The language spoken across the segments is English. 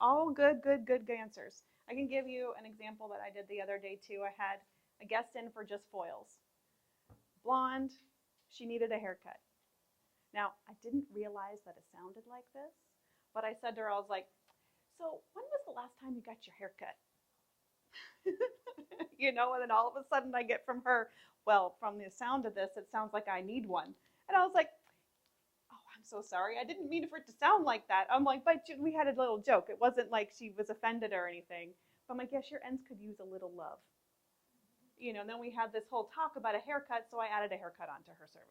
all good answers. I can give you an example that I did the other day too. I had a guest in for just foils. Blonde, she needed a haircut. Now, I didn't realize that it sounded like this, but I said to her, I was like, so when was the last time you got your hair cut? And then all of a sudden I get from her, well, from the sound of this, it sounds like I need one. And I was like, oh, I'm so sorry. I didn't mean for it to sound like that. I'm like, but we had a little joke. It wasn't like she was offended or anything. But I'm like, yes, your ends could use a little love. And then we had this whole talk about a haircut, so I added a haircut onto her service.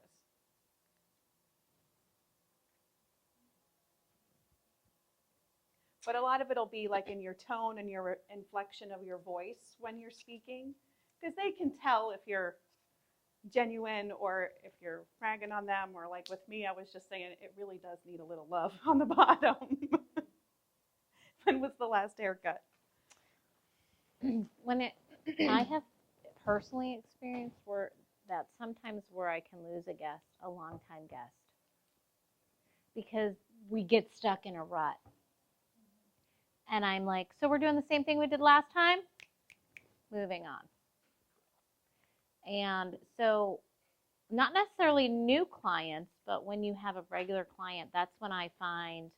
But a lot of it'll be like in your tone and your inflection of your voice when you're speaking, because they can tell if you're genuine or if you're ragging on them, or like with me, I was just saying it really does need a little love on the bottom. When was the last haircut? I have personally experienced that sometimes where I can lose a longtime guest, because we get stuck in a rut. And I'm like, so we're doing the same thing we did last time? Moving on. And so not necessarily new clients, but when you have a regular client, that's when I find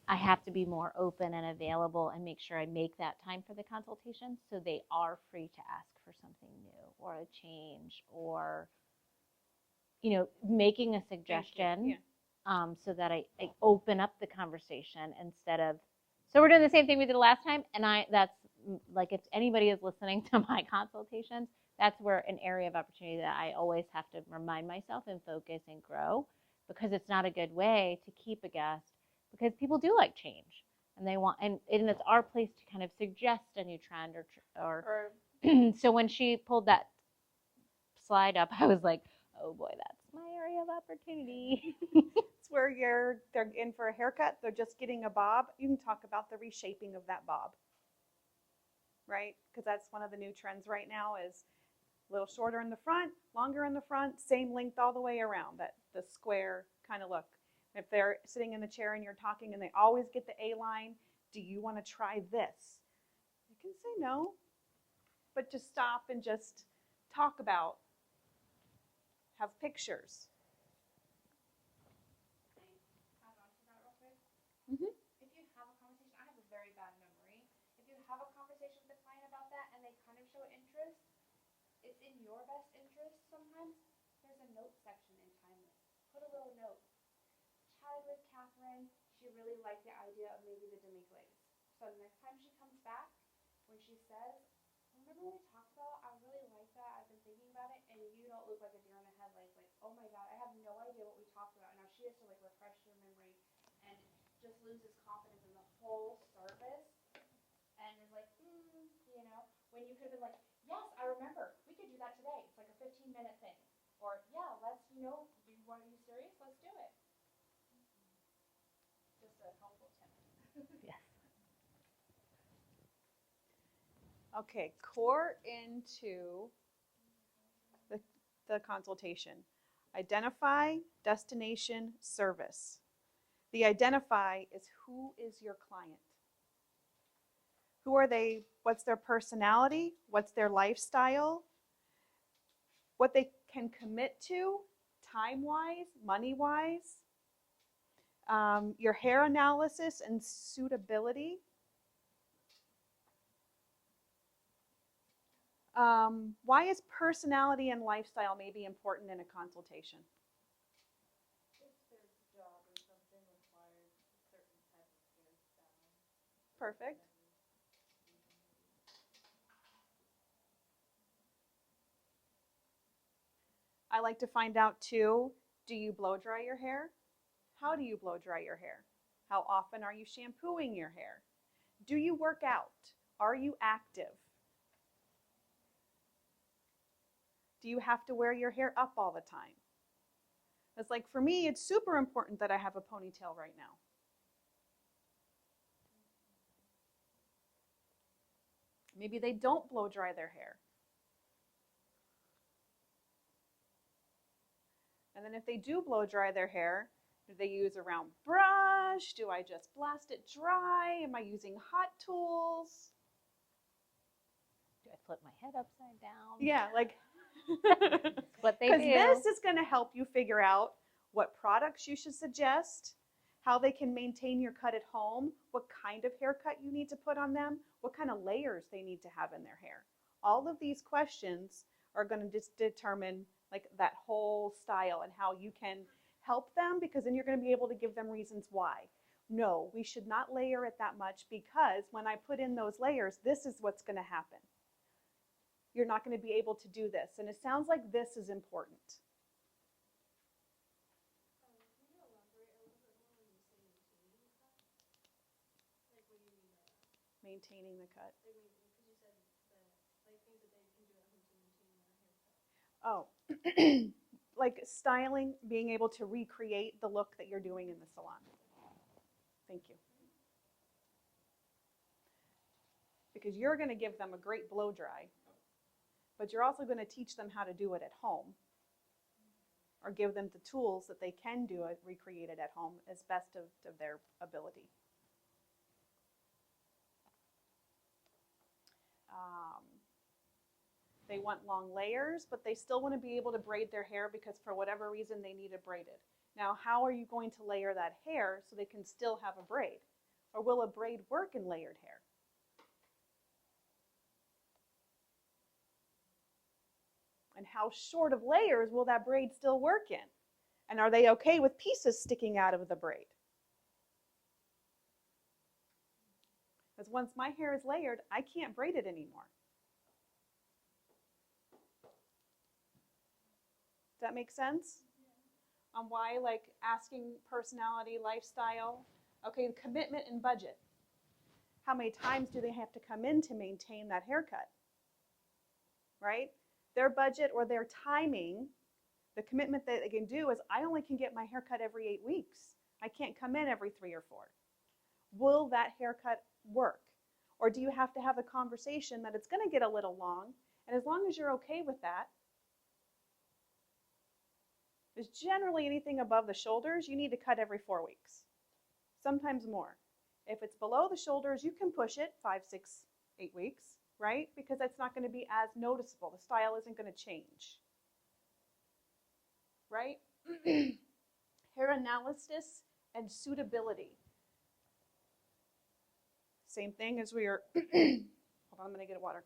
I have to be more open and available and make sure I make that time for the consultation so they are free to ask for something new or a change or, making a suggestion. Yeah. So that I open up the conversation instead of, so we're doing the same thing we did last time. And that's like, if anybody is listening to my consultations, that's where an area of opportunity that I always have to remind myself and focus and grow, because it's not a good way to keep a guest, because people do like change and they want, and it's our place to kind of suggest a new trend or so when she pulled that slide up, I was like, oh boy, that's my area of opportunity. It's where they're in for a haircut, they're just getting a bob. You can talk about the reshaping of that bob, right? Because that's one of the new trends right now is a little shorter in the front, longer in the front, same length all the way around, that the square kind of look. If they're sitting in the chair and you're talking and they always get the A-line, do you want to try this? You can say no, but just stop and just talk about, have pictures. Mm-hmm. If you have a conversation, I have a very bad memory. If you have a conversation with a client about that and they kind of show interest, it's in your best interest sometimes. There's a note section in Timeless. Put a little note. Chatted with Catherine. She really liked the idea of maybe the demi-glaze. So next time she comes back, when she says, remember what we talked about? I really like that. I've been thinking about it. And you don't look like a deer in the headlights. Like, oh my God, I have no idea what we talked about. Now she has to like refresh your memory and just loses confidence in the whole service and is like, when you could have been like, yes, I remember, we could do that today. It's like a 15-minute thing. Or, yeah, let's, do you want to be serious? Let's do it. Just a helpful tip. Yes. Okay, core into the consultation. Identify, destination, service. The identify is who is your client? Who are they? What's their personality? What's their lifestyle? What they can commit to, time-wise, money-wise. Your hair analysis and suitability. Why is personality and lifestyle maybe important in a consultation? Perfect. I like to find out too, do you blow dry your hair? How do you blow dry your hair? How often are you shampooing your hair? Do you work out? Are you active? Do you have to wear your hair up all the time? It's like, for me, it's super important that I have a ponytail right now. Maybe they don't blow dry their hair. And then if they do blow dry their hair, Do they use a round brush? Do I just blast it dry? Am I using hot tools? Do I flip my head upside down? Yeah, like, What they because do. this is going to help you figure out what products you should suggest, how they can maintain your cut at home, what kind of haircut you need to put on them, what kind of layers they need to have in their hair. All of these questions are going to just determine like that whole style and how you can help them, because then you're going to be able to give them reasons why. No, we should not layer it that much, because when I put in those layers, this is what's going to happen. You're not going to be able to do this. And it sounds like this is important. Can you elaborate a little bit more when you say maintaining the cut? Like, what do you mean by that? Maintaining the cut. Because you said that, like, things that they can do at home to maintain their haircut. Oh, like styling, being able to recreate the look that you're doing in the salon. Thank you. Because you're going to give them a great blow dry, but you're also going to teach them how to do it at home, or give them the tools that they can do it, recreate it at home as best of their ability. They want long layers, but they still want to be able to braid their hair because for whatever reason they need it braided. Now, how are you going to layer that hair so they can still have a braid? Or will a braid work in layered hair? And how short of layers will that braid still work in? And are they okay with pieces sticking out of the braid? Because once my hair is layered, I can't braid it anymore. Does that make sense? On why, like, asking personality, lifestyle, okay, commitment and budget. How many times do they have to come in to maintain that haircut? Right? Their budget or their timing, the commitment that they can do is, I only can get my haircut every 8 weeks. I can't come in every 3 or 4. Will that haircut work? Or do you have to have a conversation that it's going to get a little long, and as long as you're okay with that, because generally anything above the shoulders, you need to cut every 4 weeks, sometimes more. If it's below the shoulders, you can push it 5, 6, 8 weeks, right? Because that's not going to be as noticeable. The style isn't going to change, right? Hair analysis and suitability. Same thing as we are, hold on, I'm going to get water.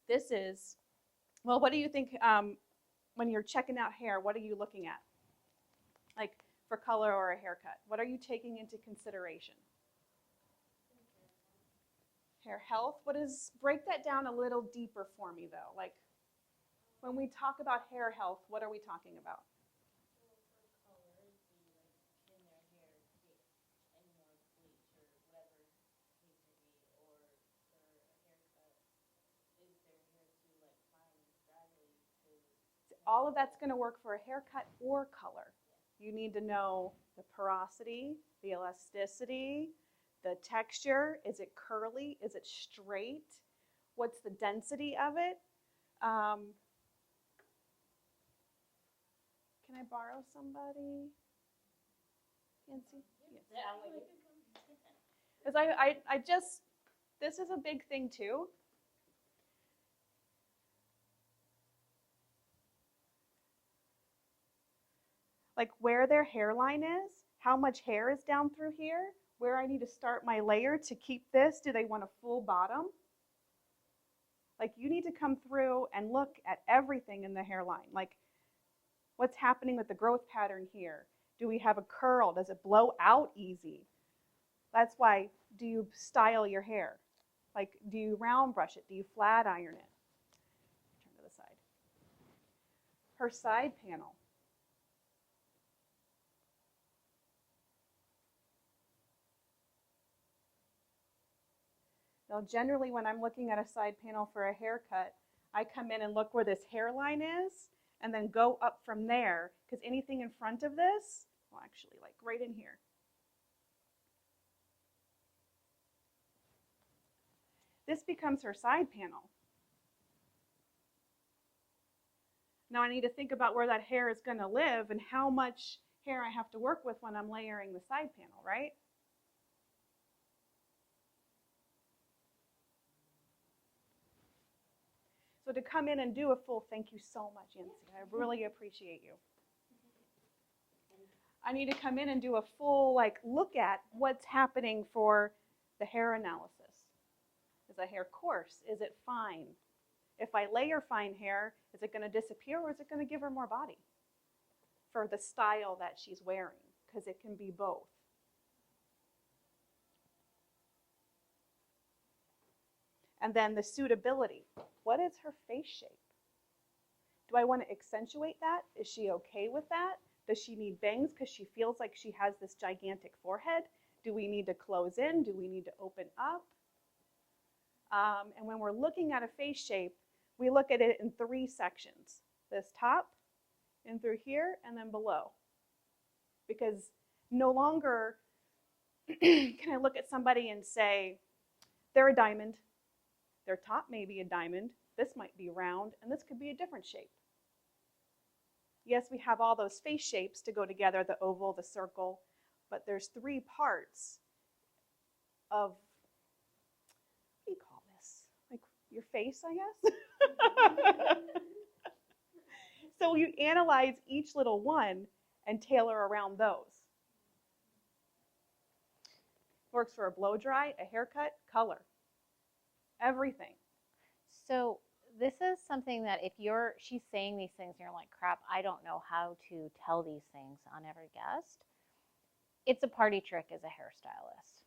This is, well, what do you think when you're checking out hair, what are you looking at? Like for color or a haircut, what are you taking into consideration? Hair health. Break that down a little deeper for me though. Like when we talk about hair health, what are we talking about? All of that's going to work for a haircut or color. You need to know the porosity, the elasticity, the texture. Is it curly? Is it straight? What's the density of it? Can I borrow somebody? Nancy? Yes. Because this is a big thing too. Like where their hairline is, how much hair is down through here, where I need to start my layer to keep this. Do they want a full bottom? Like you need to come through and look at everything in the hairline. Like what's happening with the growth pattern here? Do we have a curl? Does it blow out easy? That's why, do you style your hair? Like, do you round brush it? Do you flat iron it? Turn to the side. Her side panel. Now, generally, when I'm looking at a side panel for a haircut, I come in and look where this hairline is, and then go up from there, because anything in front of this, well, actually, like right in here. This becomes her side panel. Now I need to think about where that hair is going to live and how much hair I have to work with when I'm layering the side panel, right? So to come in and do a full, thank you so much, Yancy. I really appreciate you. I need to come in and do a full look at what's happening for the hair analysis. Is the hair coarse? Is it fine? If I layer fine hair, is it going to disappear or is it going to give her more body for the style that she's wearing? Because it can be both. And then the suitability. What is her face shape? Do I want to accentuate that? Is she okay with that? Does she need bangs because she feels like she has this gigantic forehead? Do we need to close in? Do we need to open up? And when we're looking at a face shape, we look at it in 3 sections. This top, in through here, and then below. Because no longer can I look at somebody and say, they're a diamond. Their top may be a diamond. This might be round, and this could be a different shape. Yes, we have all those face shapes to go together, the oval, the circle, but there's 3 parts of, what do you call this? Like your face, I guess? So you analyze each little one and tailor around those. Works for a blow dry, a haircut, color, everything. So this is something that if she's saying these things and you're like, crap, I don't know how to tell these things on every guest. It's a party trick as a hairstylist.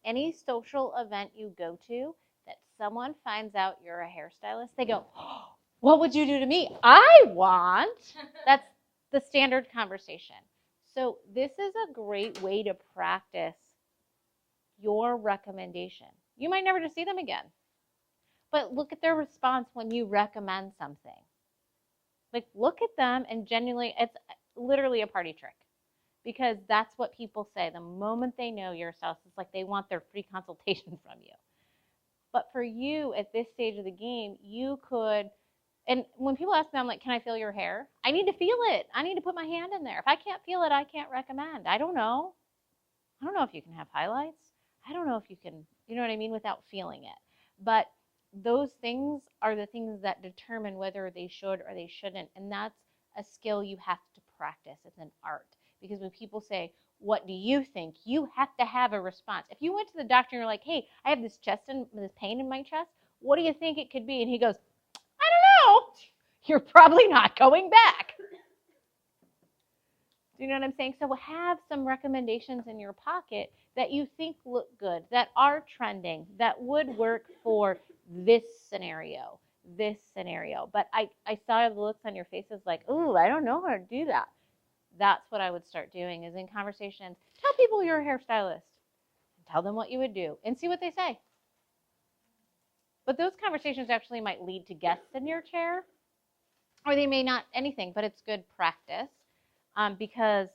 Any social event you go to that someone finds out you're a hairstylist, they go, oh, what would you do to me? I want. That's the standard conversation. So this is a great way to practice your recommendation. You might never just see them again. But look at their response when you recommend something. Like, look at them and genuinely, it's literally a party trick. Because that's what people say. The moment they know your stylist, it's like they want their free consultation from you. But for you, at this stage of the game, you could, and when people ask me, I'm like, can I feel your hair? I need to feel it. I need to put my hand in there. If I can't feel it, I can't recommend. I don't know. I don't know if you can have highlights. I don't know if you can, you know what I mean, without feeling it. But those things are the things that determine whether they should or they shouldn't. And that's a skill you have to practice. It's an art. Because when people say, what do you think? You have to have a response. If you went to the doctor and you're like, hey, I have this pain in my chest. What do you think it could be? And he goes, I don't know. You're probably not going back. Do you know what I'm saying? So have some recommendations in your pocket that you think look good, that are trending, that would work for this scenario. But I saw the looks on your faces like, ooh, I don't know how to do that. That's what I would start doing is in conversations, tell people you're a hairstylist. Tell them what you would do and see what they say. But those conversations actually might lead to guests in your chair, or they may not anything, but it's good practice because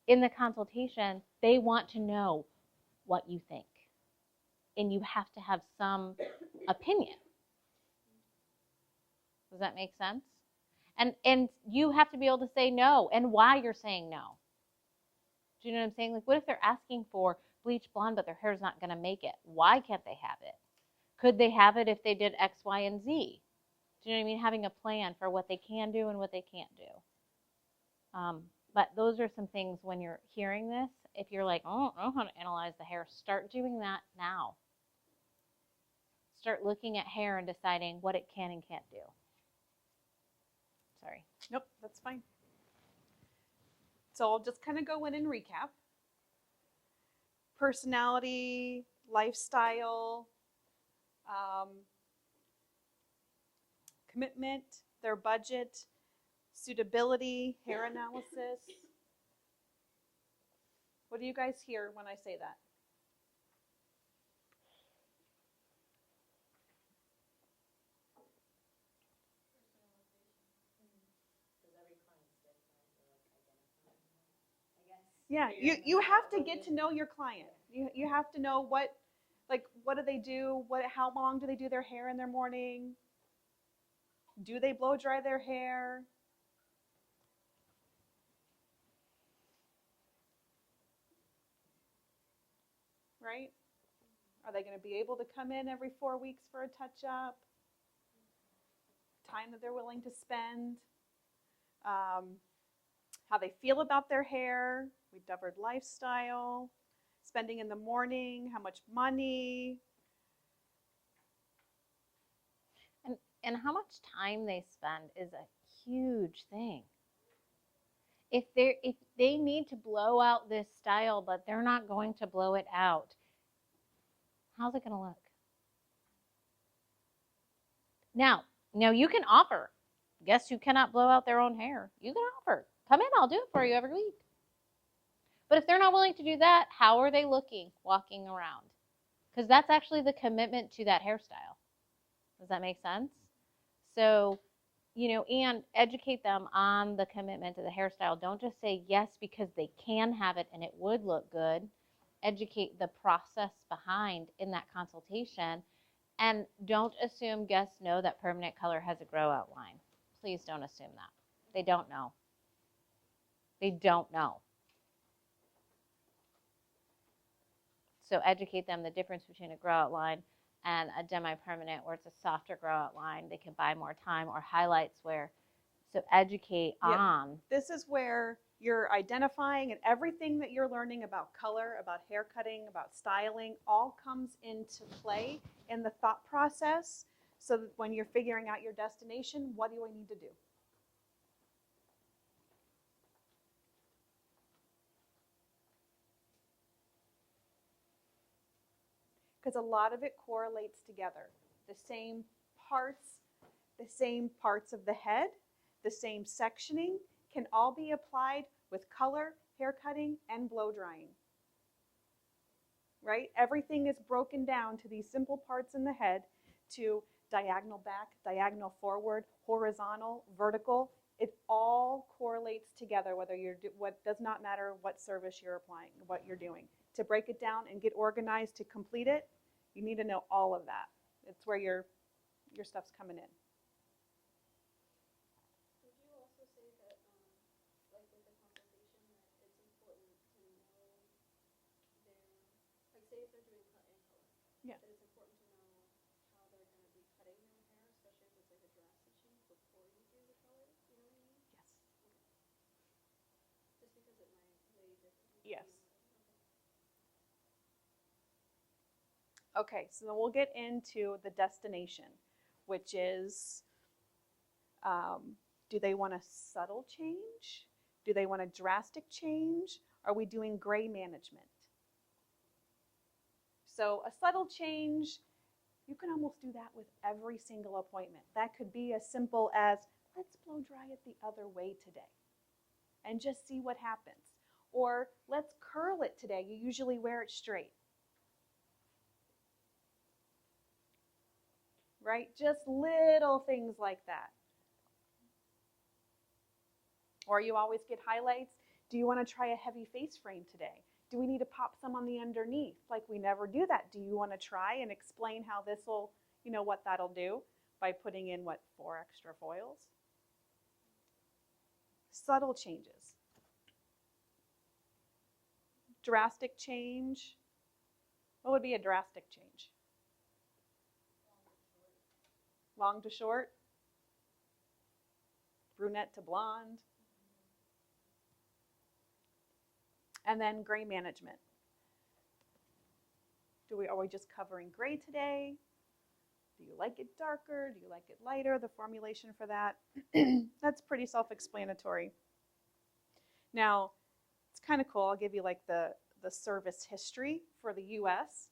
in the consultation, they want to know what you think. And you have to have some opinion. Does that make sense? And you have to be able to say no and why you're saying no. Do you know what I'm saying? Like, what if they're asking for bleach blonde, but their hair's not going to make it? Why can't they have it? Could they have it if they did X, Y, and Z? Do you know what I mean? Having a plan for what they can do and what they can't do. But those are some things when you're hearing this, if you're like, oh, I don't know how to analyze the hair, start doing that now. Start looking at hair and deciding what it can and can't do. Sorry. Nope, that's fine. So I'll just kind of go in and recap. Personality, lifestyle, commitment, their budget, suitability, hair analysis. What do you guys hear when I say that? Yeah, you have to get to know your client. You have to know what do they do? How long do they do their hair in their morning? Do they blow dry their hair? right? Are they going to be able to come in every 4 weeks for a touch-up? Time that they're willing to spend. How they feel about their hair. We covered lifestyle. Spending in the morning. How much money. And how much time they spend is a huge thing. If they need to blow out this style, but they're not going to blow it out, how's it going to look? Now you can offer. Guests who cannot blow out their own hair, you can offer. Come in, I'll do it for you every week. But if they're not willing to do that, how are they looking walking around? Because that's actually the commitment to that hairstyle. Does that make sense? So, and educate them on the commitment to the hairstyle. Don't just say yes because they can have it and it would look good. Educate the process behind in that consultation. And don't assume guests know that permanent color has a grow out line. Please don't assume that. They don't know. They don't know. So educate them the difference between a grow out line and a demi-permanent where it's a softer grow out line. They can buy more time, or highlights where, so educate on. This is where you're identifying, and everything that you're learning about color, about hair cutting, about styling, all comes into play in the thought process. So that when you're figuring out your destination, what do I need to do? Because a lot of it correlates together. The same parts of the head, the same sectioning can all be applied with color, hair cutting, and blow drying. Right? Everything is broken down to these simple parts in the head, to diagonal back, diagonal forward, horizontal, vertical. It all correlates together, what does not matter what service you're applying, what you're doing. To break it down and get organized to complete it, you need to know all of that. It's where your stuff's coming in. Would you also say that, like with the consultation, that it's important to know like say if they're doing cut and color, Yeah. that it's important to know how they're going to be cutting their hair, especially if it's like a drastic change before you do the color, you know what I mean? Yes. Okay. Just because it might weigh differently. Yes. Okay, so then we'll get into the destination, which is, do they want a subtle change? Do they want a drastic change? Are we doing gray management? So a subtle change, you can almost do that with every single appointment. That could be as simple as, let's blow dry it the other way today and just see what happens. Or let's curl it today. You usually wear it straight. Right? Just little things like that. Or you always get highlights. Do you want to try a heavy face frame today? Do we need to pop some on the underneath? Like, we never do that. Do you want to try and explain how this will, what that'll do by putting in, 4 extra foils? Subtle changes. Drastic change. What would be a drastic change? Long to short, brunette to blonde, and then gray management. Are we just covering gray today? Do you like it darker? Do you like it lighter? The formulation for that, that's pretty self-explanatory. Now, it's kind of cool. I'll give you like the service history for the US.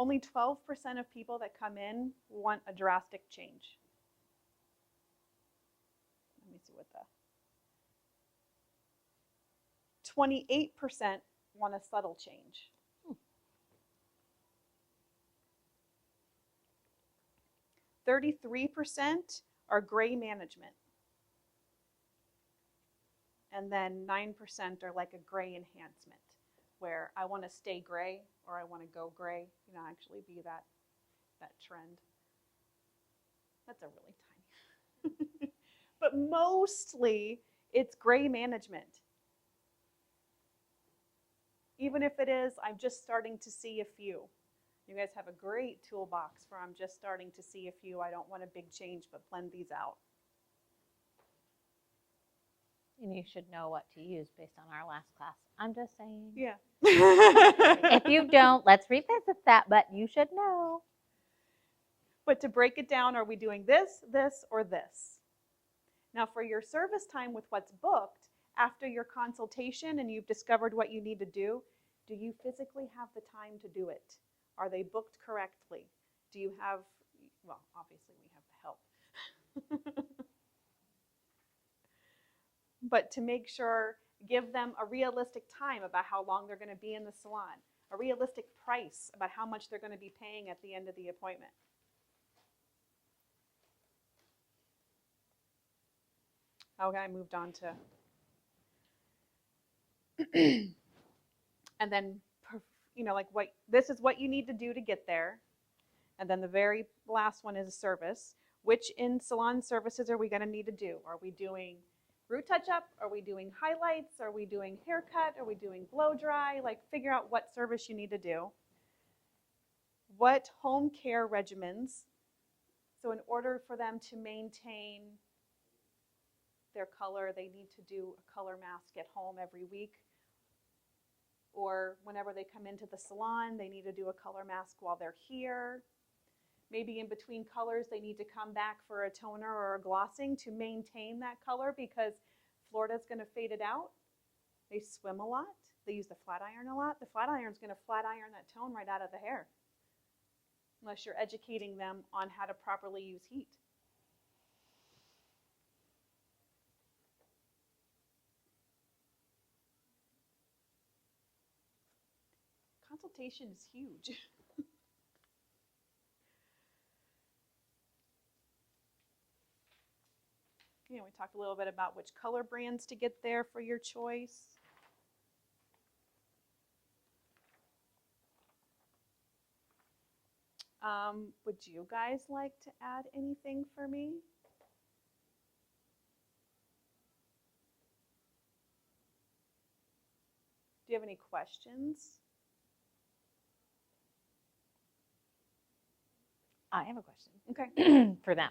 Only 12% of people that come in want a drastic change. Let me see what 28% want a subtle change. 33% are gray management. And then 9% are like a gray enhancement, where I want to stay gray or I want to go gray, actually be that trend. That's a really tiny. But mostly it's gray management. Even if it is, I'm just starting to see a few. You guys have a great toolbox for I'm just starting to see a few. I don't want a big change, but blend these out. And you should know what to use based on our last class. I'm just saying. Yeah. If you don't, let's revisit that, but you should know. But to break it down, are we doing this, this, or this? Now for your service time with what's booked, after your consultation and you've discovered what you need to do you physically have the time to do it? Are they booked correctly? Do you have, well, obviously we have the help. But to make sure, give them a realistic time about how long they're going to be in the salon, a realistic price about how much they're going to be paying at the end of the appointment. Okay, I moved on to, and then, like this is what you need to do to get there. And then the very last one is a service. Which in salon services are we going to need to do? Are we doing root touch-up? Are we doing highlights? Are we doing haircut? Are we doing blow dry? Like, figure out what service you need to do. What home care regimens? So in order for them to maintain their color, they need to do a color mask at home every week. Or whenever they come into the salon, they need to do a color mask while they're here. Maybe in between colors, they need to come back for a toner or a glossing to maintain that color because Florida's going to fade it out. They swim a lot. They use the flat iron a lot. The flat iron is going to flat iron that tone right out of the hair unless you're educating them on how to properly use heat. Consultation is huge. We talked a little bit about which color brands to get there for your choice. Would you guys like to add anything for me? Do you have any questions? I have a question. Okay. For them.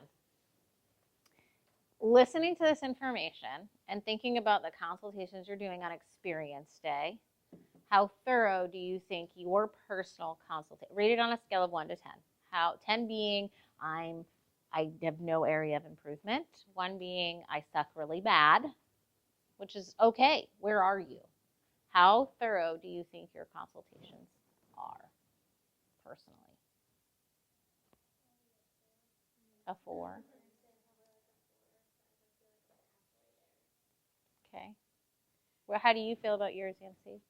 Listening to this information and thinking about the consultations you're doing on experience day, how thorough do you think your personal consultation, rated on a scale of 1 to 10, 10 being I have no area of improvement, 1 being I suck really bad, which is okay. Where are you? How thorough do you think your consultations are personally? A 4. Okay. Well, how do you feel about yours, Yancy?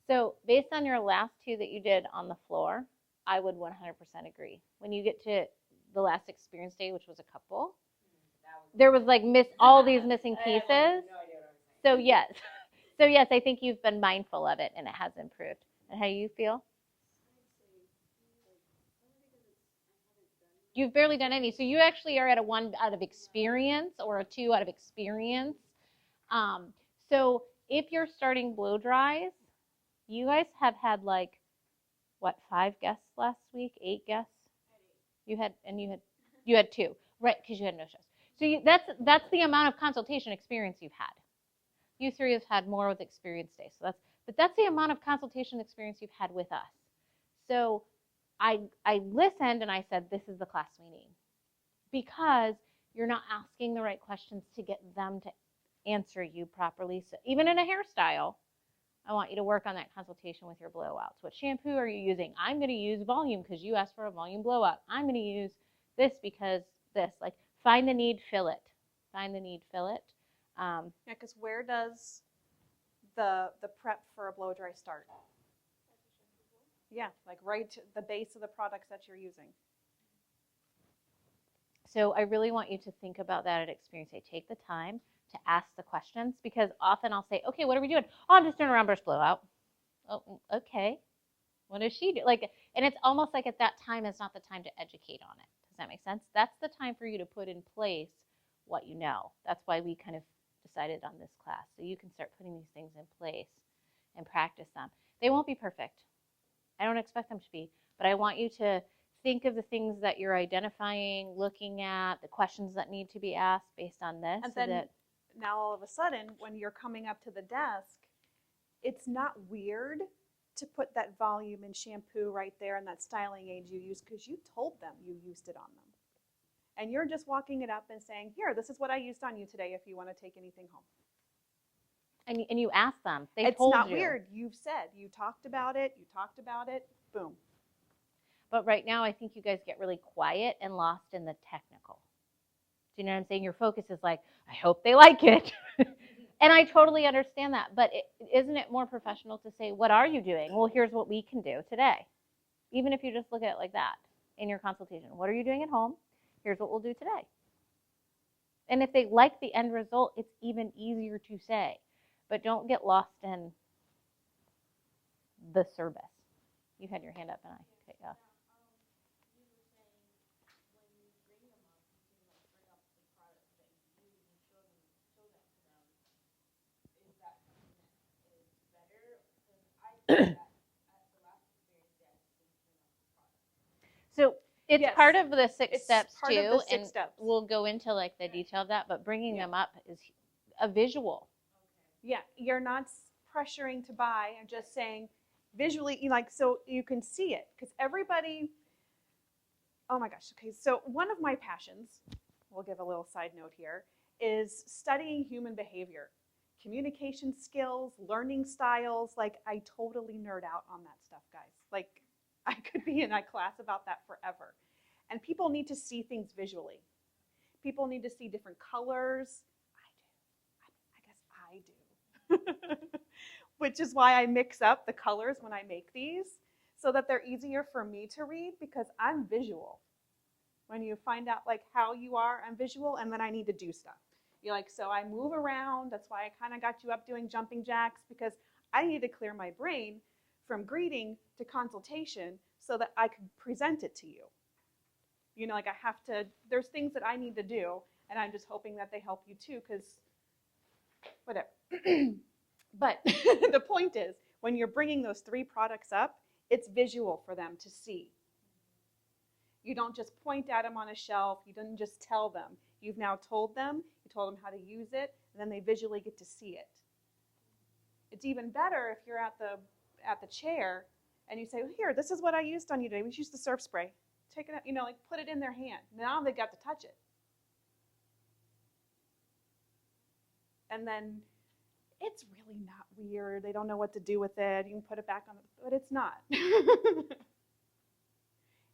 So based on your last 2 that you did on the floor, I would 100% agree. When you get to the last experience day, which was a couple, there was like all these missing pieces. So yes, I think you've been mindful of it and it has improved. And how do you feel? You've barely done any. So you actually are at a 1 out of experience or a 2 out of experience. So if you're starting blow dries, you guys have had like, what, 5 guests last week? 8 guests? You had 2, right? Because you had no shows. So that's the amount of consultation experience you've had. You 3 have had more with experience days. So that's the amount of consultation experience you've had with us. So I listened and I said, this is the class we need, because you're not asking the right questions to get them to answer you properly. So even in a hairstyle, I want you to work on that consultation with your blowouts. What shampoo are you using? I'm going to use volume because you asked for a volume blowout. I'm going to use this because this. Like, find the need, fill it. Find the need, fill it. Yeah, because where does the prep for a blow dry start? Yeah, like right to the base of the products that you're using. So I really want you to think about that at experience day. Take the time to ask the questions, because often I'll say, okay, what are we doing? Oh, I'm just doing a round brush blowout. Oh, okay. What does she do? Like, and it's almost like at that time is not the time to educate on it. Does that make sense? That's the time for you to put in place what you know. That's why we kind of decided on this class. So you can start putting these things in place and practice them. They won't be perfect. I don't expect them to be, but I want you to think of the things that you're identifying, looking at, the questions that need to be asked based on this. And then now all of a sudden, when you're coming up to the desk, it's not weird to put that volume and shampoo right there and that styling aid you use because you told them you used it on them. And you're just walking it up and saying, here, this is what I used on you today if you want to take anything home. And you ask them. They It's told you. not weird. You've said. You talked about it. Boom. But right now, I think you guys get really quiet and lost in the technical. Do you know what I'm saying? Your focus is like, I hope they like it. And I totally understand that. But isn't it more professional to say, what are you doing? Well, here's what we can do today. Even if you just look at it like that in your consultation. What are you doing at home? Here's what we'll do today. And if they like the end result, it's even easier to say. But don't get lost in the service. You had your hand up and I cut you off. So it's Yes. part of the six It's steps part too, of the six and steps. we'll go into like the detail of that. But bringing Yeah. them up is a visual. Yeah, you're not pressuring to buy and just saying visually, so you can see it. Because everybody, oh my gosh, okay, so one of my passions, we'll give a little side note here, is studying human behavior, communication skills, learning styles. Like, I totally nerd out on that stuff, guys. Like, I could be in a class about that forever. And people need to see things visually. People need to see different colors. I do. Which is why I mix up the colors when I make these so that they're easier for me to read because I'm visual. When you find out like how you are, I'm visual, and then I need to do stuff. You're like, so I move around. That's why I kind of got you up doing jumping jacks because I need to clear my brain from greeting to consultation so that I can present it to you. You know, like I have to, there's things that I need to do, and I'm just hoping that they help you too because whatever. But the point is, when you're bringing those 3 products up, it's visual for them to see. You don't just point at them on a shelf. You didn't just tell them. You've now told them. You told them how to use it, and then they visually get to see it. It's even better if you're at the chair and you say, well, here, this is what I used on you today. We used the surf spray. Take it out, like put it in their hand. Now they got to touch it. And then it's really not weird. They don't know what to do with it. You can put it back on, but it's not.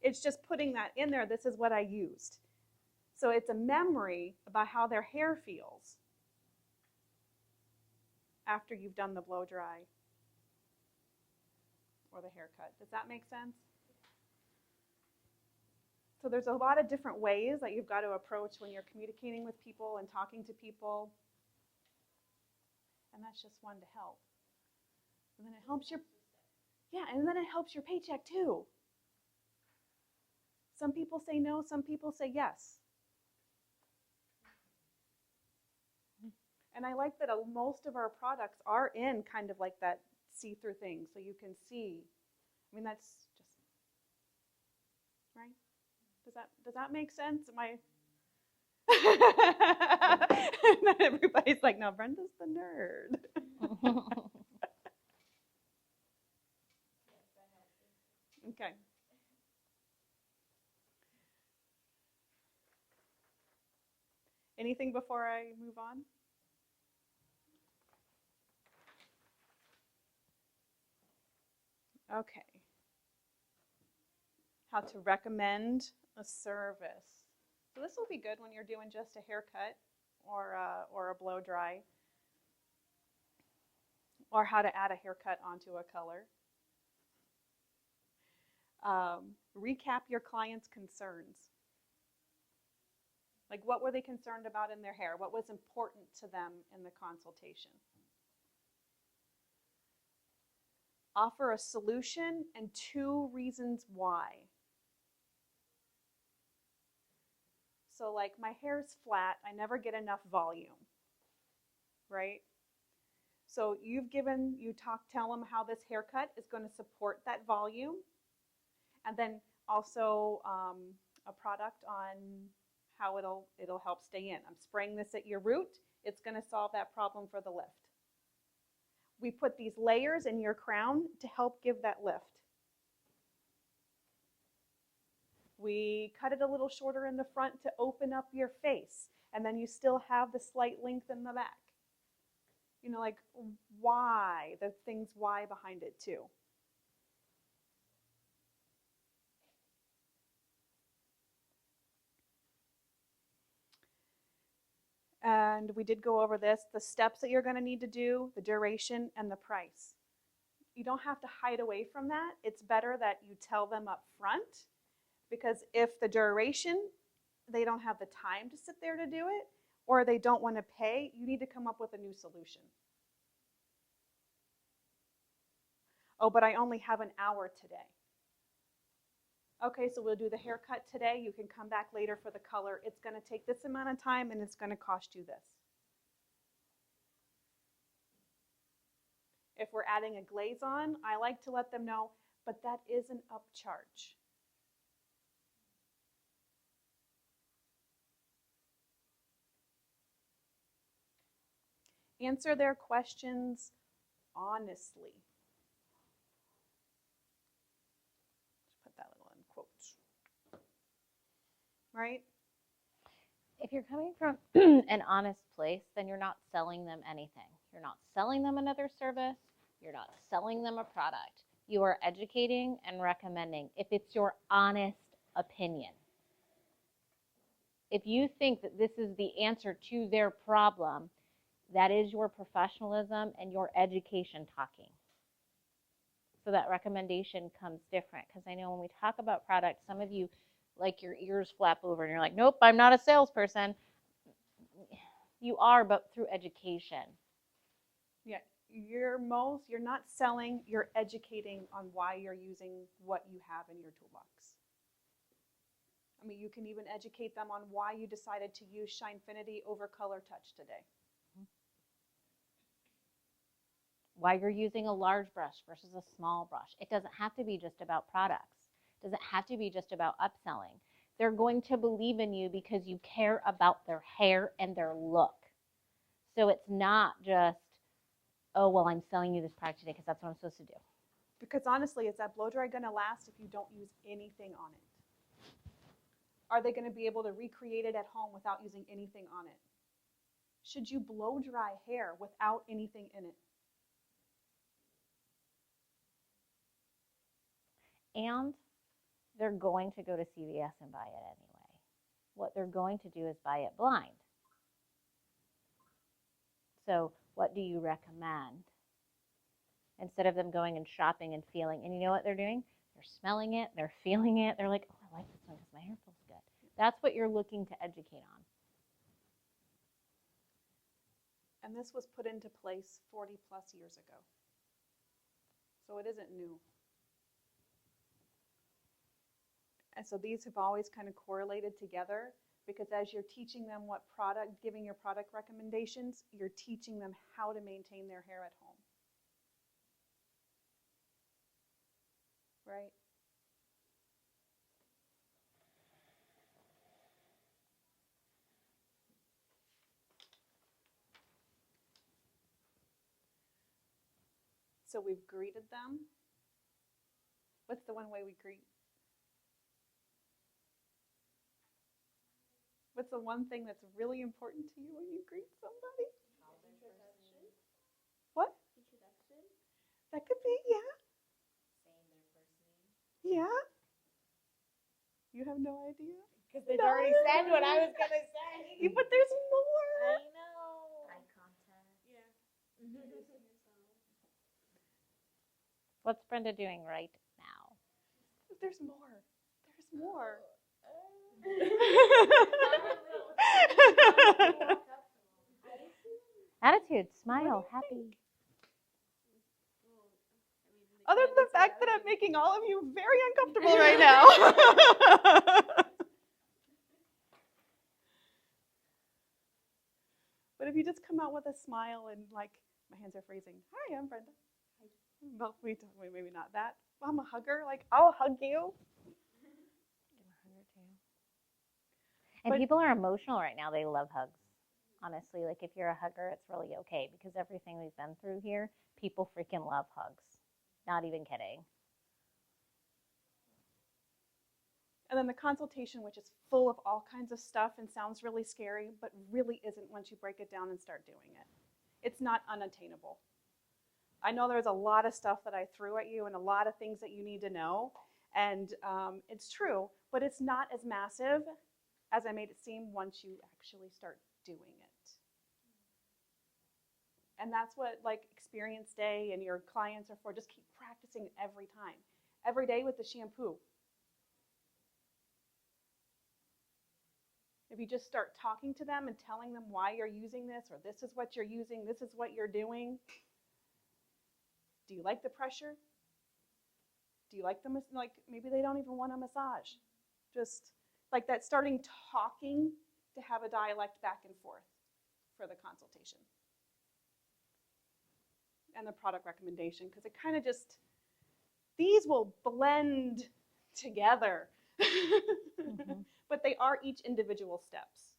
It's just putting that in there. This is what I used. So it's a memory about how their hair feels after you've done the blow dry or the haircut. Does that make sense? So there's a lot of different ways that you've got to approach when you're communicating with people and talking to people. And that's just one to help. And then it helps your paycheck too. Some people say no, some people say yes. And I like that most of our products are in kind of like that see-through thing, so you can see. I mean, that's just, right? Does that make sense? Am I? Not everybody's like, no, Brenda's the nerd. Okay. Anything before I move on? Okay. How to recommend a service. So this will be good when you're doing just a haircut or a blow dry, or how to add a haircut onto a color. Recap your client's concerns. Like, what were they concerned about in their hair? What was important to them in the consultation? offer a solution and 2 reasons why. So like my hair's flat, I never get enough volume, right? So you tell them how this haircut is going to support that volume, and then also a product on how it'll help stay in. I'm spraying this at your root. It's going to solve that problem for the lift. We put these layers in your crown to help give that lift. We cut it a little shorter in the front to open up your face, and then you still have the slight length in the back. You know, like why, the things why behind it too. And we did go over this, the steps that you're going to need to do, the duration, and the price. You don't have to hide away from that. It's better that you tell them up front, because if the duration, they don't have the time to sit there to do it, or they don't want to pay, you need to come up with a new solution. Oh, but I only have an hour today. Okay, so we'll do the haircut today. You can come back later for the color. It's going to take this amount of time, and it's going to cost you this. If we're adding a glaze on, I like to let them know, but that is an upcharge. Answer their questions honestly. Put that little in quotes. Right? If you're coming from an honest place, then you're not selling them anything. You're not selling them another service. You're not selling them a product. You are educating and recommending if it's your honest opinion. If you think that this is the answer to their problem, that is your professionalism and your education talking. So that recommendation comes different, because I know when we talk about products, some of you, like, your ears flap over and you're like, nope, I'm not a salesperson. You are, but through education. Yeah, you're not selling, you're educating on why you're using what you have in your toolbox. I mean, you can even educate them on why you decided to use Shinefinity over Color Touch today. Why you're using a large brush versus a small brush. It doesn't have to be just about products. It doesn't have to be just about upselling. They're going to believe in you because you care about their hair and their look. So it's not just, oh, well, I'm selling you this product today because that's what I'm supposed to do. Because honestly, is that blow dry going to last if you don't use anything on it? Are they going to be able to recreate it at home without using anything on it? Should you blow dry hair without anything in it? And they're going to go to CVS and buy it anyway. What they're going to do is buy it blind. So what do you recommend? Instead of them going and shopping and feeling, and you know what they're doing? They're smelling it, they're feeling it, they're like, oh, I like this one because my hair feels good. That's what you're looking to educate on. And this was put into place 40 plus years ago. So it isn't new. And so these have always kind of correlated together, because as you're teaching them what product, giving your product recommendations, you're teaching them how to maintain their hair at home. Right? So we've greeted them. What's the one way we greet? What's the one thing that's really important to you when you greet somebody? Introduction. What? Introduction. That could be, yeah. Saying their first name. Yeah. You have no idea? Because they've No. already said what I was going to say. Yeah, but there's more. I know. Eye contact. Yeah. Introducing yourself. What's Brenda doing right now? There's more. There's more. Attitude, smile, happy. Other than the fact that I'm making all of you very uncomfortable right now. But if you just come out with a smile and like, my hands are freezing. Hi, I'm Brenda. Hi. Well, maybe not that. I'm a hugger. Like, I'll hug you. And But- people are emotional right now. They love hugs. Honestly, like if you're a hugger, it's really okay because everything we've been through here, people freaking love hugs. Not even kidding. And then the consultation, which is full of all kinds of stuff and sounds really scary, but really isn't once you break it down and start doing it. It's not unattainable. I know there's a lot of stuff that I threw at you and a lot of things that you need to know, and it's true, but it's not as massive as I made it seem once you actually start doing it. And that's what like experience day and your clients are for. Just keep practicing every time. Every day with the shampoo. If you just start talking to them and telling them why you're using this, or this is what you're using, this is what you're doing. Do you like the pressure? Do you like the, like maybe they don't even want a massage. Just like that, starting talking to have a dialect back and forth for the consultation. And the product recommendation, because it kind of just, these will blend together. Mm-hmm. But they are each individual steps.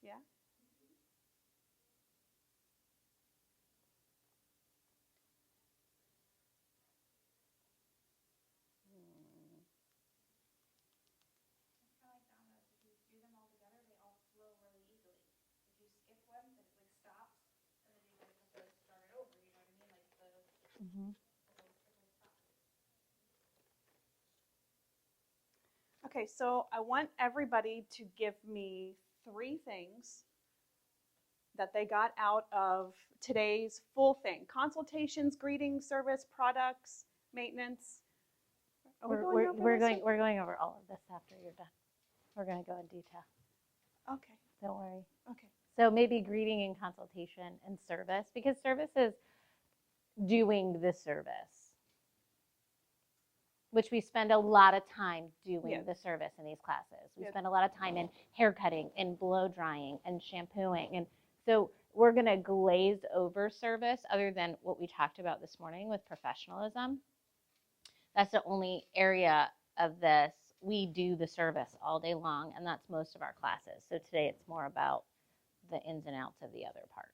Yeah? It's kind of like dominoes. If you do them all together, they all flow really easily. If you skip one, then it like stops, and then you like have to start it over. You know what I mean? Like the it'll stop. Okay, so I want everybody to give me 3 things that they got out of today's full thing. Consultations, greetings, service, products, maintenance. We're going over all of this after you're done. We're going to go in detail. Okay. Don't worry. Okay. So maybe greeting and consultation and service, because service is doing the service, which we spend a lot of time doing the service in these classes. We spend a lot of time in hair cutting and blow drying and shampooing. And so we're going to glaze over service other than what we talked about this morning with professionalism. That's the only area of this. We do the service all day long, and that's most of our classes. So today it's more about the ins and outs of the other parts.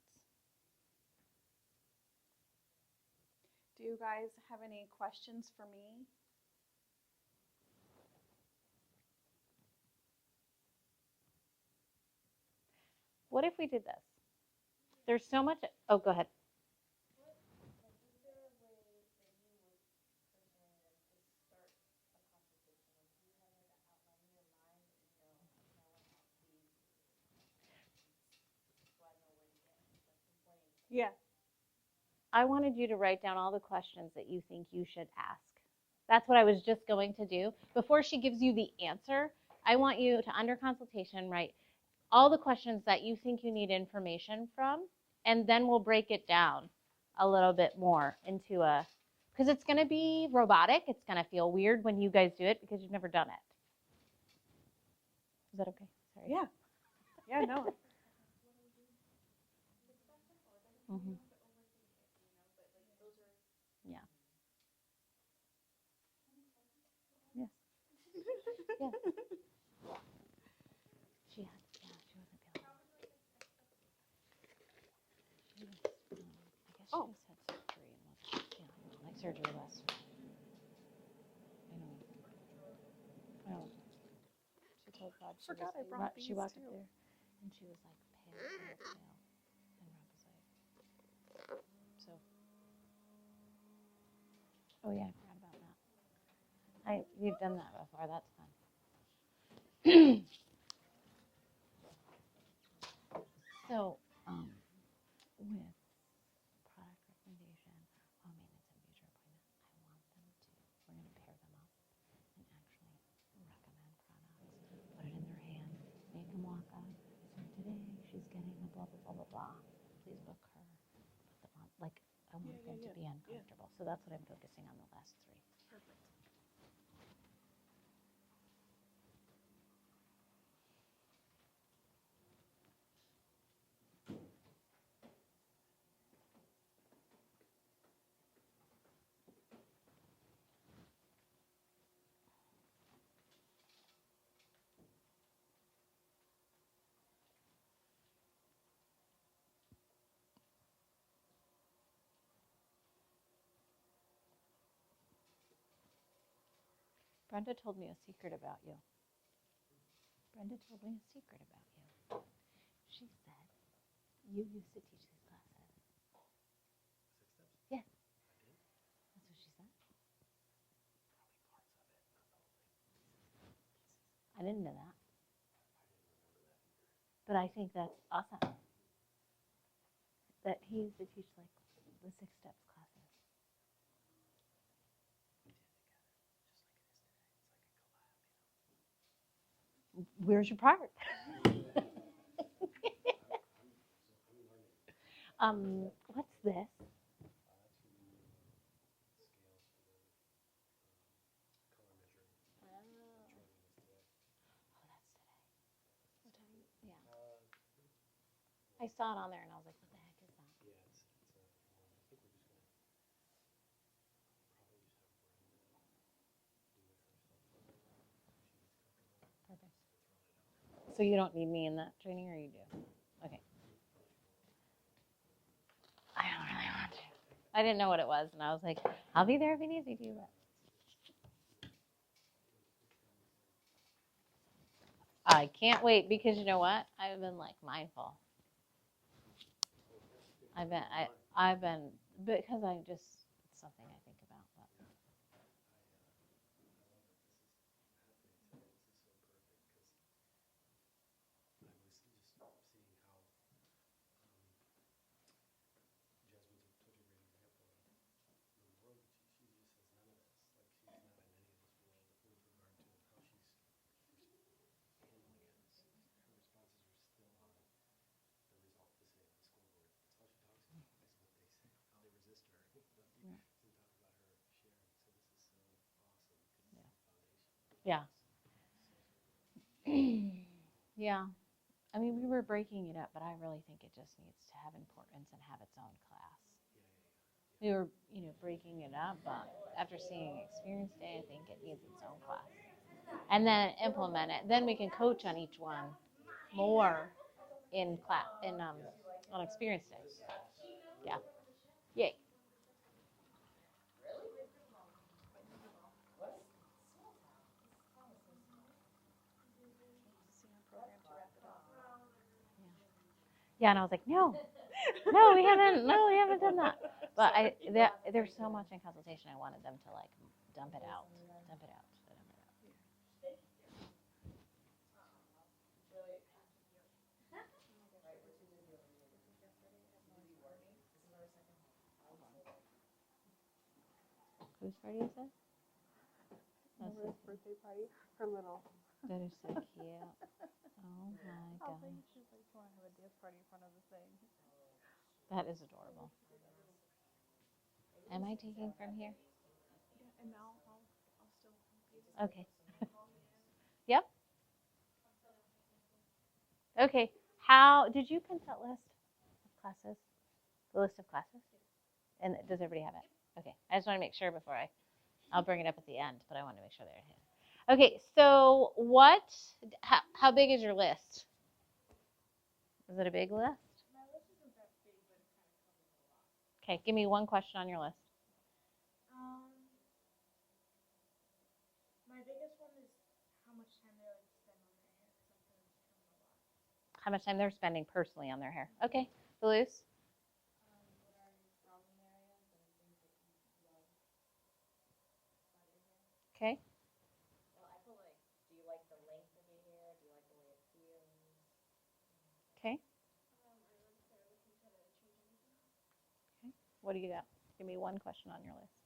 Do you guys have any questions for me? What if we did this? There's so much. Oh, go ahead. Yeah. I wanted you to write down all the questions that you think you should ask. That's what I was just going to do. Before she gives you the answer, I want you to, under consultation, write all the questions that you think you need information from, and then we'll break it down a little bit more into a, because it's going to be robotic. It's going to feel weird when you guys do it because you've never done it. Is that okay? Sorry. Yeah. Yeah, no. Mm-hmm. Yeah. Yes. Yes. She had, yeah, she wasn't feeling well. She was, I guess she just had surgery and wasn't feeling well. Like surgery last week. I know. She told God she Forgot I was, brought she these walked too. up there and she was like pale, pale, pale. And Rob was like, so. Oh yeah, I forgot about that. We've done that before. That's fun. So, with product recommendation, maintenance and future appointment, I want them to, we're going to pair them up and actually recommend products, put it in their hand, make them walk up. So today she's getting a blah, blah, blah, blah, blah. Please book her comfortable. So that's what I'm focusing on the last 3. Perfect. Brenda told me a secret about you. Brenda told me a secret about you. She said you used to teach these classes. 6 steps? Yes. I did? That's what she said. Probably parts of it, not the whole thing. I didn't know that. I didn't remember that either. But I think that's awesome. That he used to teach like the 6 steps classes. We did together, just like it is today. It's like a collab, Where's your part? I'm learning. What's this? That's for the scales for the color measuring. Oh, Training is today. that's today. What time? Yeah. Uh, I saw it on there and I was like, what the heck is that? yeah, it's one. I think we're just gonna probably just have Brenda do it herself for a little while. She gets comfortable. Perfect. We'll throw it out. So you don't need me in that training, or you do? Okay. I don't really want to. I didn't know what it was, and I was like, I'll be there if he needs me to. But I can't wait because you know what? I've been like mindful. I've been because I just it's something I think about. But. I love that this is happening today. This is so perfect because I was just seeing how Jasmine's such a great example of the world. She just has none of this. Like she's not in any of this world with regard to how she's handling it. Her responses are still on the result to say on the scoreboard. That's all she talks about is what they say, how they resist her. Yeah. Doesn't talk about her sharing. So this is so awesome because Yeah. it's the foundation. Yeah. So Yeah. I mean, we were breaking it up, but I really think it just needs to have importance and have its own class. We were, breaking it up, but after seeing Experience Day, I think it needs its own class. And then implement it. Then we can coach on each one more in class on Experience Day. Yeah. Yay. program to wrap it up. Yeah, and I was like, no, we haven't done that. But there's so much in consultation. I wanted them to like dump it out. Whose party is that? Remember his birthday party? Her little. That is so cute. Oh my I was like, gosh. she's like, I want to have a dance party in front of the thing. That is adorable. Am I taking from here? Yeah, and now I'll still use it. Okay. Yep. Okay. How did you print that list of classes? The list of classes? And does everybody have it? Okay. I just want to make sure before I'll bring it up at the end, but I want to make sure they're here. Okay. So how big is your list? Is it a big list? My list isn't that big, but it kind of covers a lot. Okay. Give me one question on your list. My biggest one is how much time they like to spend on their hair, because I feel like it's becoming a lot. How much time they're spending personally on their hair. Okay. Belouse? What are your problem areas and things that you love about your hair? Okay. Well, I feel like, do you like the length of your hair? Do you like the way it feels? Okay. Or if they're looking to change anything else. Okay. What do you got? Give me one question on your list.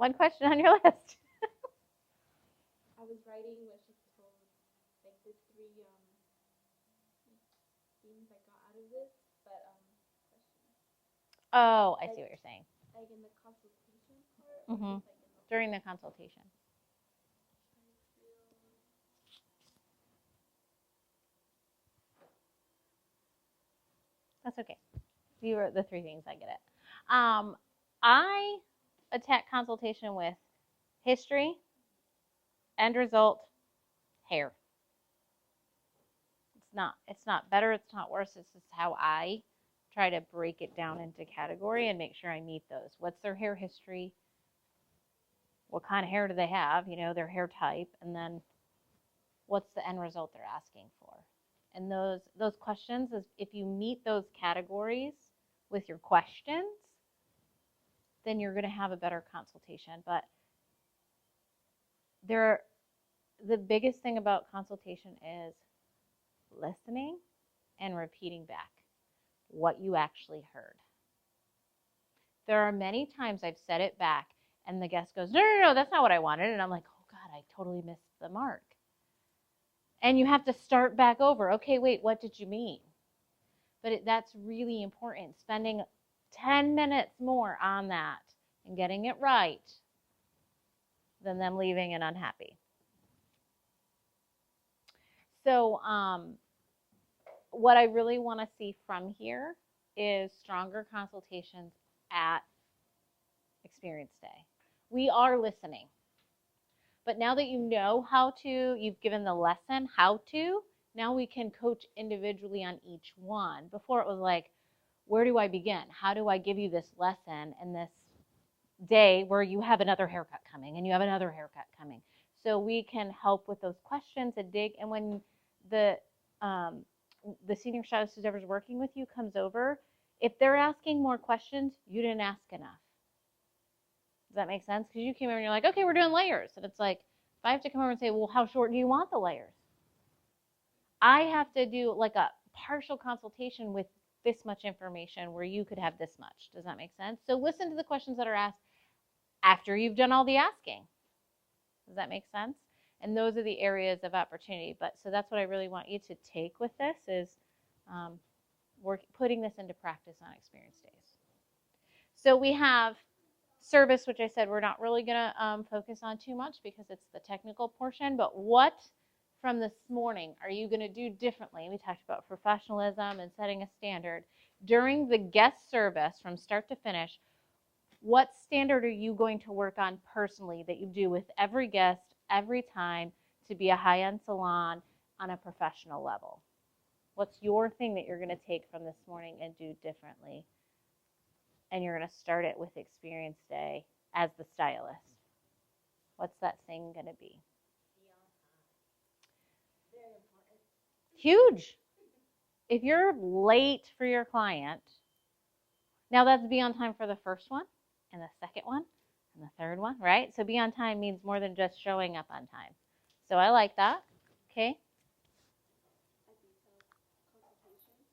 One question on your list. I was writing what she told, like the 3 themes I got out of this, but questions. Oh, I see what you're saying. Like in the consultation part? Mhm. Like in the During the consultation. That's okay. You were the three things. I get it. I attack consultation with history, end result, hair. It's not better, it's not worse. It's just how I try to break it down into category and make sure I meet those. What's their hair history? What kind of hair do they have? You know, their hair type, and then what's the end result they're asking for? And those questions is if you meet those categories with your questions, then you're going to have a better consultation. But the biggest thing about consultation is listening and repeating back what you actually heard. There are many times I've said it back and the guest goes, no, that's not what I wanted. And I'm like, oh God, I totally missed the mark. And you have to start back over. Okay, wait, what did you mean? But that's really important. Spending 10 minutes more on that and getting it right than them leaving and unhappy. So what I really want to see from here is stronger consultations at Experience Day. We are listening. But now that you know how to, you've given the lesson how to, now we can coach individually on each one. Before it was like, where do I begin? How do I give you this lesson in this day where you have another haircut coming and you have another haircut coming? So we can help with those questions and dig. And when the senior stylist who's ever working with you comes over, if they're asking more questions, you didn't ask enough. Does that make sense? Because you came over and you're like, okay, we're doing layers. And it's like, if I have to come over and say, well, how short do you want the layers? I have to do like a partial consultation with this much information where you could have this much. Does that make sense? So listen to the questions that are asked after you've done all the asking. Does that make sense? And those are the areas of opportunity. But so that's what I really want you to take with this is putting this into practice on Experience Days. So we have service, which I said we're not really going to focus on too much because it's the technical portion. But what from this morning are you going to do differently? We talked about professionalism and setting a standard. During the guest service from start to finish, what standard are you going to work on personally that you do with every guest every time to be a high-end salon on a professional level? What's your thing that you're going to take from this morning and do differently? And you're going to start it with Experience Day as the stylist. What's that thing going to be? Very important. Huge. If you're late for your client, now that's be on time for the first one and the second one and the third one, right? So be on time means more than just showing up on time. So I like that. Okay.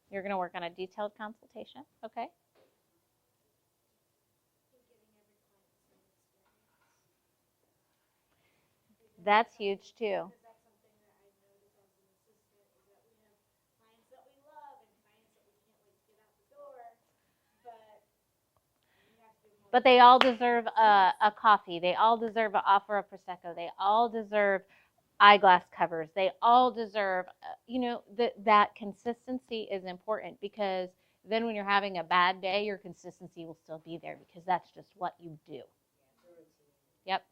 You're going to work on a detailed consultation. Okay. That's huge too. Because that's something that I've noticed as an assistant is that we have clients that we love and clients that we can't wait to get out the door, but we have to do more. But they all deserve a coffee. They all deserve an offer of Prosecco. They all deserve eyeglass covers. They all deserve, that consistency is important because then when you're having a bad day, your consistency will still be there because that's just what you do. Yep.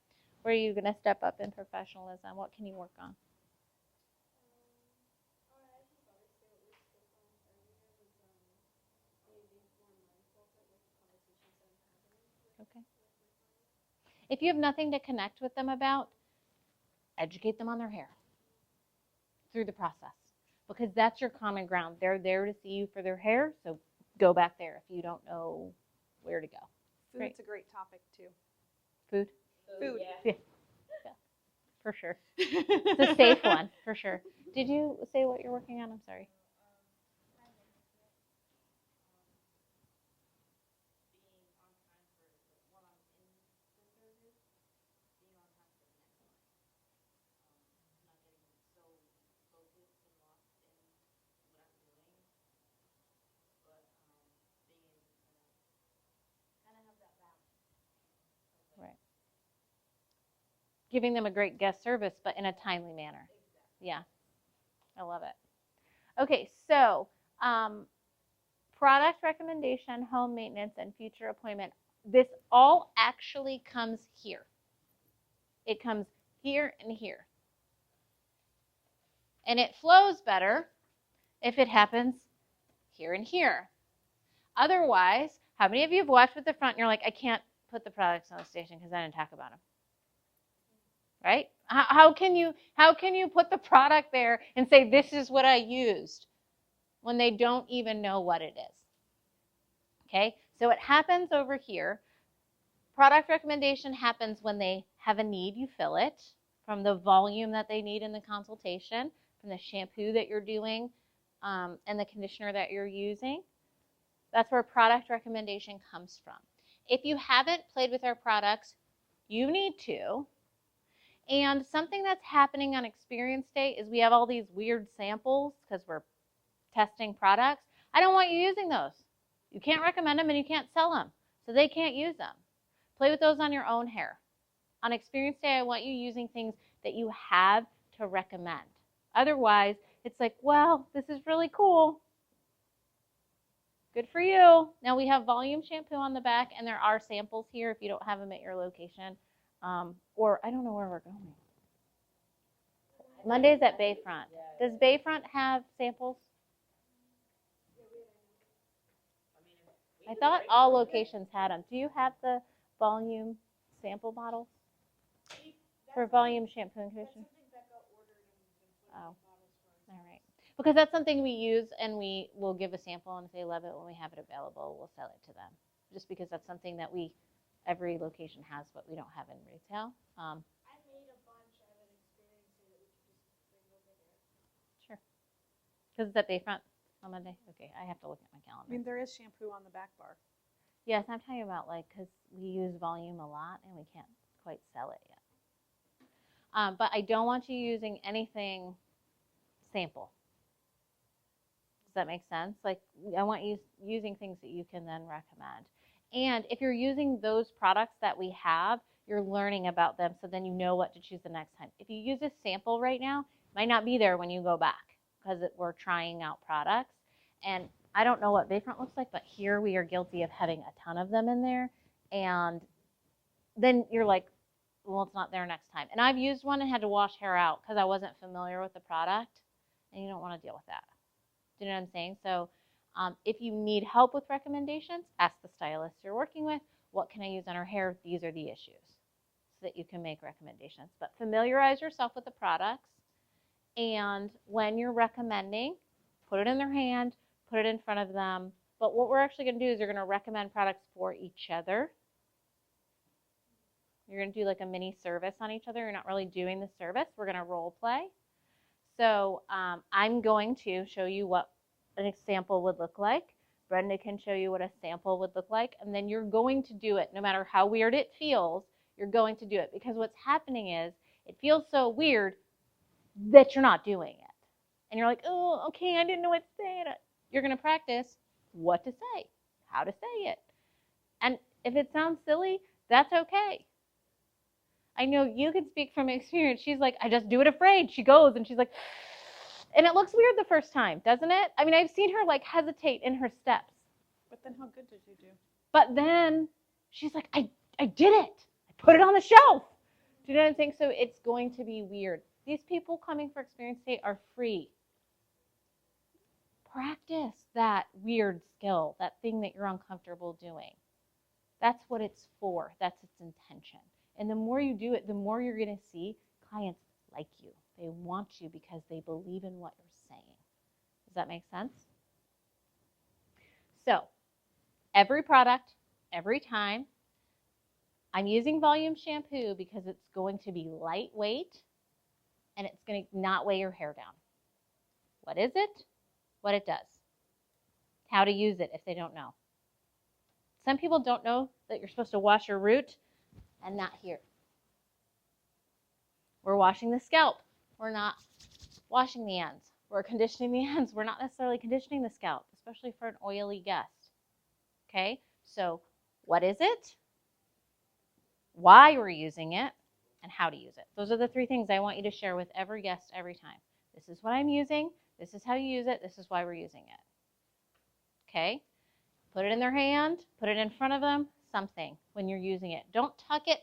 Where are you going to step up in professionalism? What can you work on? Okay. If you have nothing to connect with them about, educate them on their hair through the process because that's your common ground. They're there to see you for their hair, so go back there if you don't know where to go. Food's a great topic too. Food? Food. Yeah. For sure. It's a safe one, for sure. Did you say what you're working on? I'm sorry. giving them a great guest service, but in a timely manner. Yeah, I love it. Okay, so product recommendation, home maintenance, and future appointment. This all actually comes here. It comes here and here. And it flows better if it happens here and here. Otherwise, how many of you have watched with the front and you're like, I can't put the products on the station because I didn't talk about them? Right? How can you put the product there and say this is what I used when they don't even know what it is? Okay, so it happens over here. Product recommendation happens when they have a need, you fill it from the volume that they need in the consultation, from the shampoo that you're doing, and the conditioner that you're using. That's where product recommendation comes from. If you haven't played with our products, you need to. And something that's happening on Experience Day is we have all these weird samples because we're testing products. I don't want you using those. You can't recommend them and you can't sell them, so they can't use them. Play with those on your own hair. On Experience Day, I want you using things that you have to recommend. Otherwise, it's like, well, this is really cool. Good for you. Now we have volume shampoo on the back, and there are samples here if you don't have them at your location. Or I don't know where we're going. Monday's at Bayfront. Does Bayfront have samples? I thought all locations had them. Do you have the volume sample bottles for volume shampoo and conditioner? Oh, all right. Because that's something we use, and we will give a sample, and if they love it when we have it available, we'll sell it to them. Just because that's something that every location has, but we don't have in retail. I made a bunch of an experience that we could just bring over there. Sure. Because it's at Bayfront on Monday? Okay, I have to look at my I calendar. mean, there is shampoo on the back bar. Yes, I'm talking about because we use volume a lot and we can't quite sell it yet. But I don't want you using anything sample. Does that make sense? Like, I want you using things that you can then recommend. And if you're using those products that we have, you're learning about them, so then you know what to choose the next time. If you use a sample right now, it might not be there when you go back because we're trying out products. And I don't know what Bayfront looks like, but here we are guilty of having a ton of them in there. And then you're like, well, it's not there next time. And I've used one and had to wash hair out because I wasn't familiar with the product, and you don't want to deal with that. Do you know what I'm saying? So if you need help with recommendations, ask the stylist you're working with, what can I use on her hair? These are the issues, so that you can make recommendations. But familiarize yourself with the products, and when you're recommending, put it in their hand, put it in front of them. But what we're actually going to do is you're going to recommend products for each other. You're going to do like a mini service on each other. You're not really doing the service. We're going to role play. So I'm going to show you what an example would look like. Brenda can show you what a sample would look like. And then you're going to do it. No matter how weird it feels, you're going to do it. Because what's happening is it feels so weird that you're not doing it. And you're like, oh, okay, I didn't know what to say. You're going to practice what to say, how to say it. And if it sounds silly, that's okay. I know you can speak from experience. She's like, I just do it afraid. She goes and she's like, and it looks weird the first time, doesn't it? I mean, I've seen her like hesitate in her steps. But then how good did you do? But then she's like, I did it. I put it on the shelf. Do you know what I'm saying? So it's going to be weird. These people coming for Experience Day are free. Practice that weird skill, that thing that you're uncomfortable doing. That's what it's for. That's its intention. And the more you do it, the more you're going to see clients like you. They want you because they believe in what you're saying. Does that make sense? So, every product, every time, I'm using volume shampoo because it's going to be lightweight and it's going to not weigh your hair down. What is it? What it does. How to use it if they don't know. Some people don't know that you're supposed to wash your root and not here. We're washing the scalp. We're not washing the ends. We're conditioning the ends. We're not necessarily conditioning the scalp, especially for an oily guest. Okay, so what is it? Why we're using it? and how to use it. Those are the 3 things I want you to share with every guest every time. This is what I'm using. This is how you use it. This is why we're using it. Okay? Put it in their hand. Put it in front of them. Something when you're using it. Don't tuck it.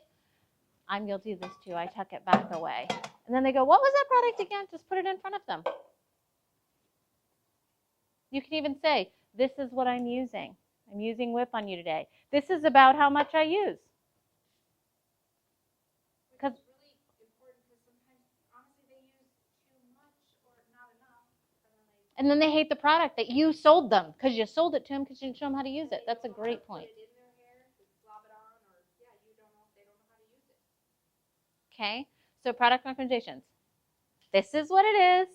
I'm guilty of this too. I tuck it back away. And then they go, what was that product again? Just put it in front of them. You can even say, this is what I'm using. I'm using Whip on you today. This is about how much I use. Which is really important because sometimes, honestly, they use too much or not enough, And then they hate the product that you sold them because you sold it to them because you didn't show them how to use it. That's a great point. put it in their hair, to slob it on, or yeah, you don't know if they don't know how to use it. Okay? So product recommendations. This is what it is.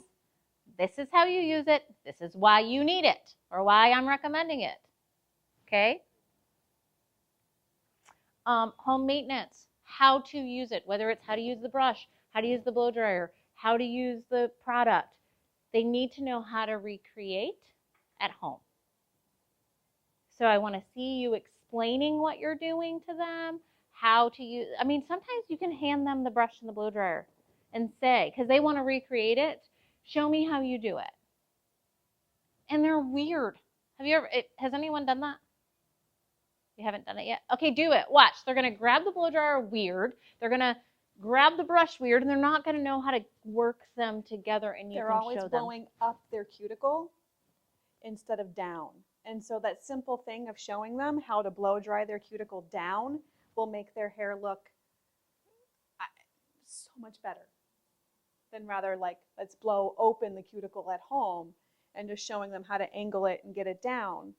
This is how you use it. This is why you need it or why I'm recommending it. Okay? Home maintenance. How to use it, whether it's how to use the brush, how to use the blow dryer, how to use the product. They need to know how to recreate at home. So I want to see you explaining what you're doing to them, how to use. I mean, sometimes you can hand them the brush and the blow dryer and say, because they want to recreate it, show me how you do it. And they're weird. Has anyone done that? You haven't done it yet? Okay, do it. Watch. They're going to grab the blow dryer weird. They're going to grab the brush weird, and they're not going to know how to work them together, and you They're can always show them. blowing up their cuticle instead of down. And so that simple thing of showing them how to blow dry their cuticle down will make their hair look so much better than rather like, let's blow open the cuticle at home and just showing them how to angle it and get it down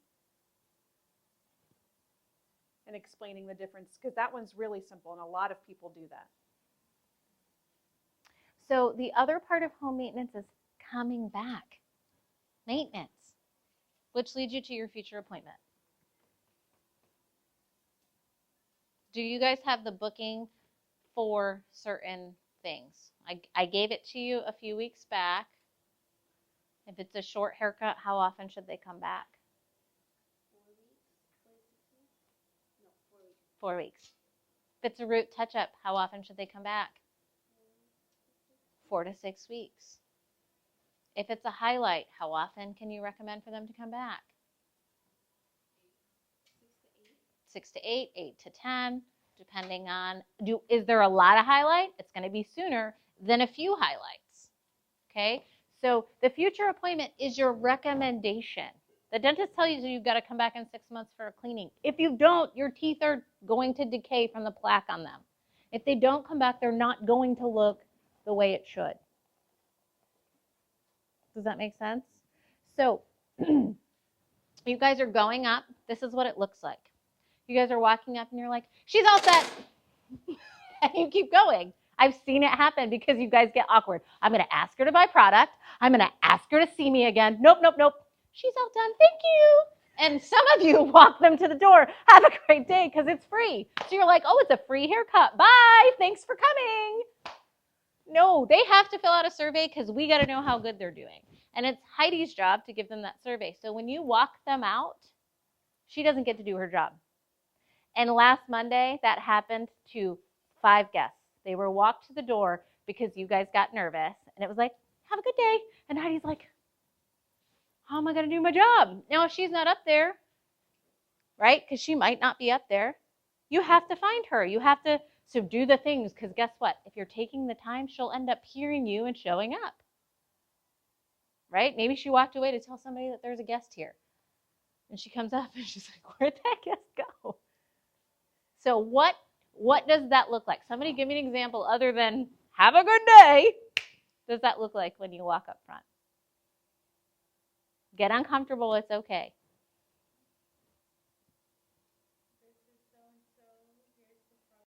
and explaining the difference, because that one's really simple and a lot of people do that. So the other part of home maintenance is coming back. Maintenance, which leads you to your future appointment. Do you guys have the booking for certain things? I gave it to you a few weeks back. If it's a short haircut, how often should they come back? 4 weeks. If it's a root touch-up, how often should they come back? 4 to 6 weeks. If it's a highlight, how often can you recommend for them to come back? 6 to 8, 8 to 10, depending on, is there a lot of highlight? It's going to be sooner than a few highlights. Okay? So the future appointment is your recommendation. The dentist tells you you've got to come back in 6 months for a cleaning. If you don't, your teeth are going to decay from the plaque on them. If they don't come back, they're not going to look the way it should. Does that make sense? So you guys are going up. This is what it looks like. You guys are walking up and you're like, she's all set. And you keep going. I've seen it happen because you guys get awkward. I'm going to ask her to buy product. I'm going to ask her to see me again. Nope, nope, nope. She's all done. Thank you. And some of you walk them to the door. Have a great day because it's free. So you're like, oh, it's a free haircut. Bye. Thanks for coming. No, they have to fill out a survey because we got to know how good they're doing. And it's Heidi's job to give them that survey. So when you walk them out, she doesn't get to do her job. And last Monday, that happened to 5 guests. They were walked to the door because you guys got nervous. And it was like, have a good day. And Heidi's like, how am I going to do my job? Now, if she's not up there, right, because she might not be up there, you have to find her. You have to do the things, because guess what? If you're taking the time, she'll end up hearing you and showing up, right? Maybe she walked away to tell somebody that there's a guest here. And she comes up and she's like, where'd that guest go? So what does that look like? Somebody give me an example other than have a good day. Does that look like when you walk up front? Get uncomfortable, it's okay.